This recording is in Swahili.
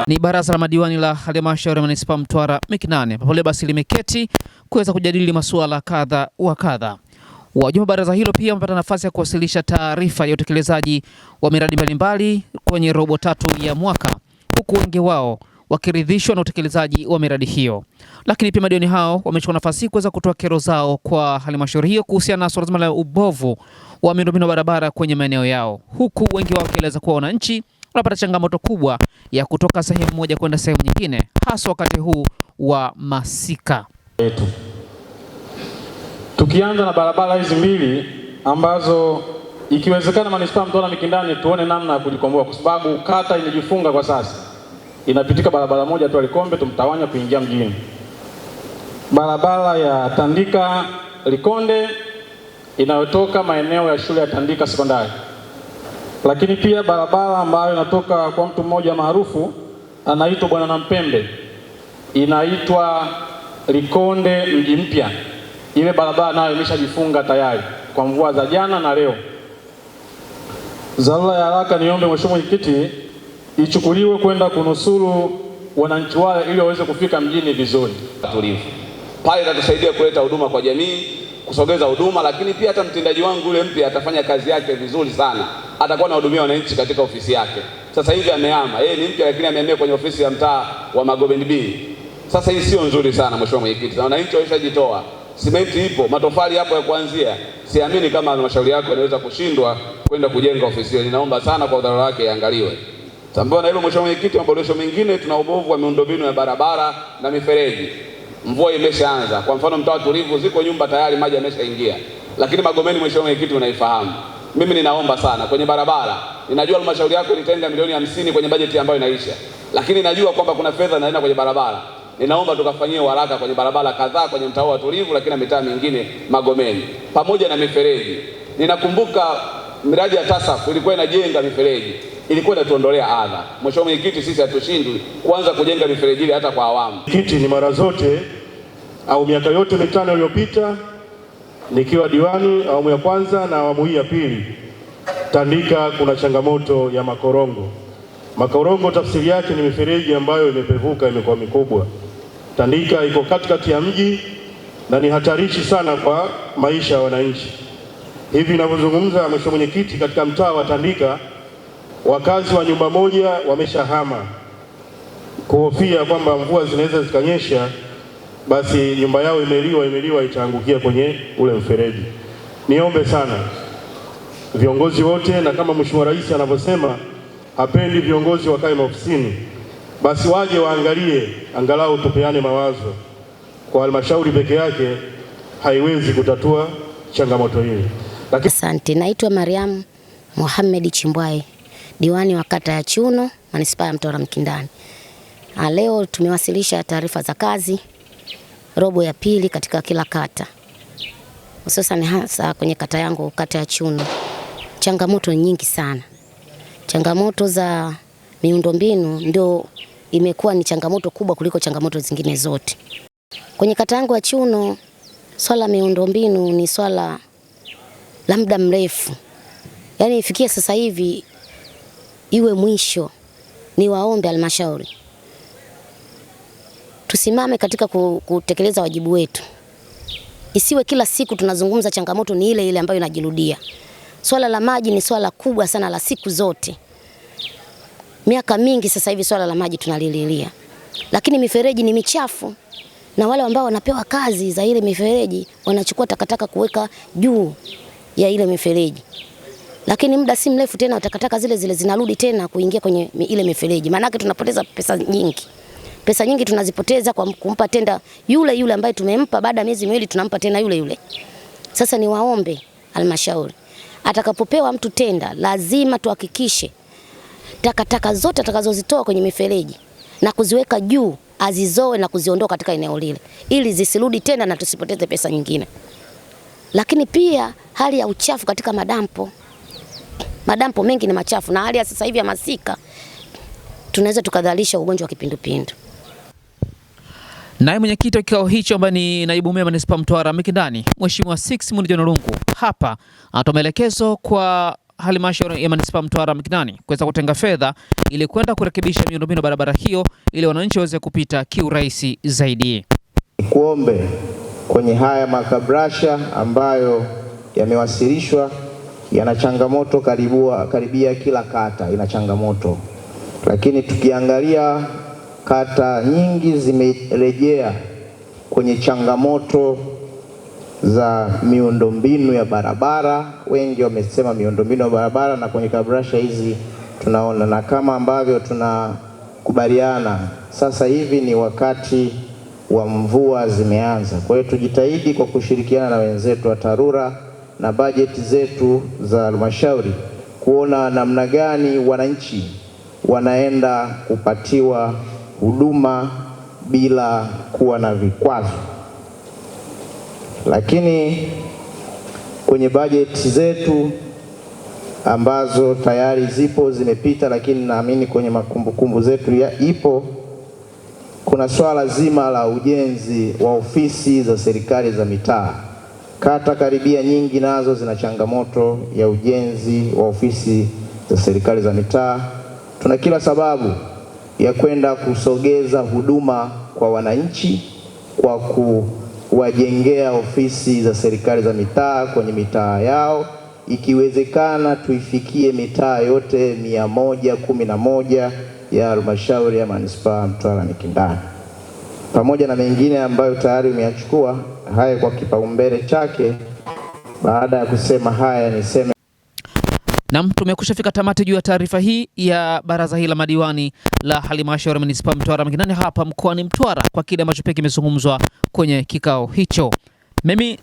Ni baraza la madiwani la halmashauri ya manispaa Mtwara Mikindani ambapo leo basi limeketi kuweza kujadili masuala kadha wa kadha. Wajumbe wa baraza hilo pia wamepata nafasi ya kuwasilisha taarifa ya utekelezaji wa miradi mbalimbali kwenye robo tatu ya mwaka, huku wengi wao wakiridhishwa na utekelezaji wa miradi hiyo. Lakini pia madiwani hao wamechukua nafasi kuweza kutoa kero zao kwa halmashauri hiyo kuhusiana na suala zima la ubovu wa miundombinu barabara kwenye maeneo yao, huku wengi wao wakieleza kuwa wananchi wanapata changamoto kubwa ya kutoka sehemu moja kwenda sehemu nyingine, hasa wakati huu wa masika. Tukianza na barabara hizi mbili ambazo ikiwezekana manispaa Mtwara Mikindani tuone namna ya kujikomboa, kwa sababu kata imejifunga kwa sasa. Inapitika barabara moja tu Likombe tumtawanya kuingia mjini. Barabara ya Tandika Likonde inayotoka maeneo ya shule ya Tandika Sekondari. Lakini pia barabara ambayo inatoka kwa mtu mmoja maarufu anaitwa Bwana Nampembe, inaitwa Likonde Mji Mpya. Ile barabara nayo imeshajifunga tayari kwa mvua za jana na leo. Dharura ya haraka, niombe Mheshimiwa Mwenyekiti ichukuliwe kwenda kunusuru wananchi wale ili waweze kufika mjini vizuri. Tulivu. Pale itatusaidia kuleta huduma kwa jamii, kusogeza huduma, lakini pia hata mtendaji wangu yule mpya atafanya kazi yake vizuri sana. Atakuwa anahudumia wananchi katika ofisi yake. Sasa hivi amehama. Yeye ni mpya lakini amehamia kwenye ofisi ya mtaa wa Magomeni B. Sasa hii sio nzuri sana Mheshimiwa Mwenyekiti. Na wananchi wameshajitoa. Simenti ipo, matofali hapo ya kuanzia. Siamini kama halmashauri yako inaweza kushindwa kwenda kujenga ofisi hiyo. Ninaomba sana kwa dharura yake iangaliwe. Sambamba na hilo Mheshimiwa Mwenyekiti, maboresho mengine, tuna ubovu wa miundombinu ya barabara na mifereji. Mvua imeshaanza. Kwa mfano mtaa Tulivu ziko nyumba tayari maji yameshaingia. Lakini Magomeni Mheshimiwa Mwenyekiti unaifahamu. Mimi ninaomba sana kwenye barabara. Ninajua halmashauri yako ilitenga milioni 50 kwenye bajeti ambayo inaisha. Lakini najua kwamba kuna fedha inaenda kwenye barabara. Ninaomba tukafanyie haraka kwenye barabara kadhaa kwenye mtaa wa Tulivu, lakini na mitaa mingine Magomeni pamoja na mifereji. Ninakumbuka miradi ya TASAF ilikuwa inajenga mifereji. Ilikuwa inatuondolea adha. Mheshimiwa Mwenyekiti, sisi hatushindwi kuanza kujenga mifereji hata kwa awamu. Kiti ni mara zote au miaka yote mitano iliyopita nikiwa diwani awamu ya kwanza na awamu hii ya pili, Tandika kuna changamoto ya makorongo. Makorongo tafsiri yake ni mifereji ambayo imepevuka, imekuwa mikubwa. Tandika iko katikati ya mji na ni hatarishi sana kwa maisha ya wananchi. Hivi ninavyozungumza Mheshimiwa Mwenyekiti, katika mtaa wa Tandika wakazi wa nyumba moja wameshahama kuhofia kwamba mvua zinaweza zikanyesha, basi nyumba yao imeliwa itaangukia kwenye ule mfereji. Niombe sana viongozi wote, na kama Mheshimiwa Rais anavyosema hapendi viongozi wakae maofisini, basi waje waangalie, angalau tupeane mawazo. Kwa halmashauri peke yake haiwezi kutatua changamoto hili. Asante. Naitwa Mariam Mohamed Chimbwai, diwani wa kata ya Chuno, manispaa ya Mtwara Mikindani. Leo tumewasilisha taarifa za kazi robo ya pili katika kila kata. Hususan hasa kwenye kata yangu, kata ya Chuno. Changamoto nyingi sana. Changamoto za miundombinu ndio imekuwa ni changamoto kubwa kuliko changamoto zingine zote. Kwenye kata yangu ya Chuno, swala miundombinu ni swala la muda mrefu. Yaani ifikie sasa hivi iwe mwisho. Ni waombe halmashauri tusimame katika kutekeleza wajibu wetu. Isiwe kila siku tunazungumza changamoto ni ile ile ambayo inajirudia. Swala la maji ni swala kubwa sana la siku zote. Miaka mingi sasa hivi swala la maji tunalililia. Lakini mifereji ni michafu. Na wale ambao wanapewa kazi za ile mifereji wanachukua takataka kuweka juu ya ile mifereji. Lakini muda si mrefu tena takataka zile zile zinarudi tena kuingia kwenye ile mifereji. Maana yake tunapoteza pesa nyingi. Pesa nyingi tunazipoteza kwa kumpa tenda yule ambaye tumempa, baada ya miezi miwili tunampa tena yule. Sasa ni waombe halmashauri, atakapopewa mtu tenda lazima tuhakikishe takataka zote atakazozitoa kwenye mifereji na kuziweka juu azizoe na kuziondoa katika eneo lile ili zisirudi tena na tusipoteze pesa nyingine. Lakini pia hali ya uchafu katika madampo. Madampo mengi ni machafu, na hali ya sasa hivi ya masika tunaweza tukadhalisha ugonjwa wa kipindupindu. Naye mwenyekiti wa kikao hicho ambaye ni naibu meya manispaa Mtwara Mikindani, Mheshimiwa Sixmund John Lungu, hapa anatoa maelekezo kwa halmashauri ya manispaa Mtwara Mikindani kuweza kutenga fedha ili kwenda kurekebisha miundombinu barabara hiyo ili wananchi waweze kupita kiurahisi zaidi. Kuombe kwenye haya makabrasha ambayo yamewasilishwa yana changamoto karibia kila kata ina changamoto, lakini tukiangalia kata nyingi zimerejea kwenye changamoto za miundombinu ya barabara. Wengi wamesema miundombinu ya barabara, na kwenye kabrasha hizi tunaona, na kama ambavyo tunakubaliana sasa hivi ni wakati wa mvua zimeanza. Kwa hiyo tujitahidi kwa kushirikiana na wenzetu wa TARURA na bajeti zetu za halmashauri kuona namna gani wananchi wanaenda kupatiwa huduma bila kuwa na vikwazo. Lakini kwenye bajeti zetu ambazo tayari zipo zimepita, lakini naamini kwenye makumbukumbu zetu ipo, kuna swala zima la ujenzi wa ofisi za serikali za mitaa. Kata karibia nyingi nazo zina changamoto ya ujenzi wa ofisi za serikali za mitaa. Tuna kila sababu ya kwenda kusogeza huduma kwa wananchi kwa kuwajengea ofisi za serikali za mitaa kwenye mitaa yao. Ikiwezekana tuifikie mitaa yote 111 ya halmashauri ya manispaa Mtwara Mikindani, pamoja na mengine ambayo tayari umeyachukua haya kwa kipaumbele chake. Baada ya kusema haya niseme tumekushafika tamati juu ya taarifa hii ya baraza hili la madiwani la halmashauri ya manispaa Mtwara Mikindani hapa mkoani Mtwara, kwa kile ambacho pekee kimezungumzwa kwenye kikao hicho. Mimi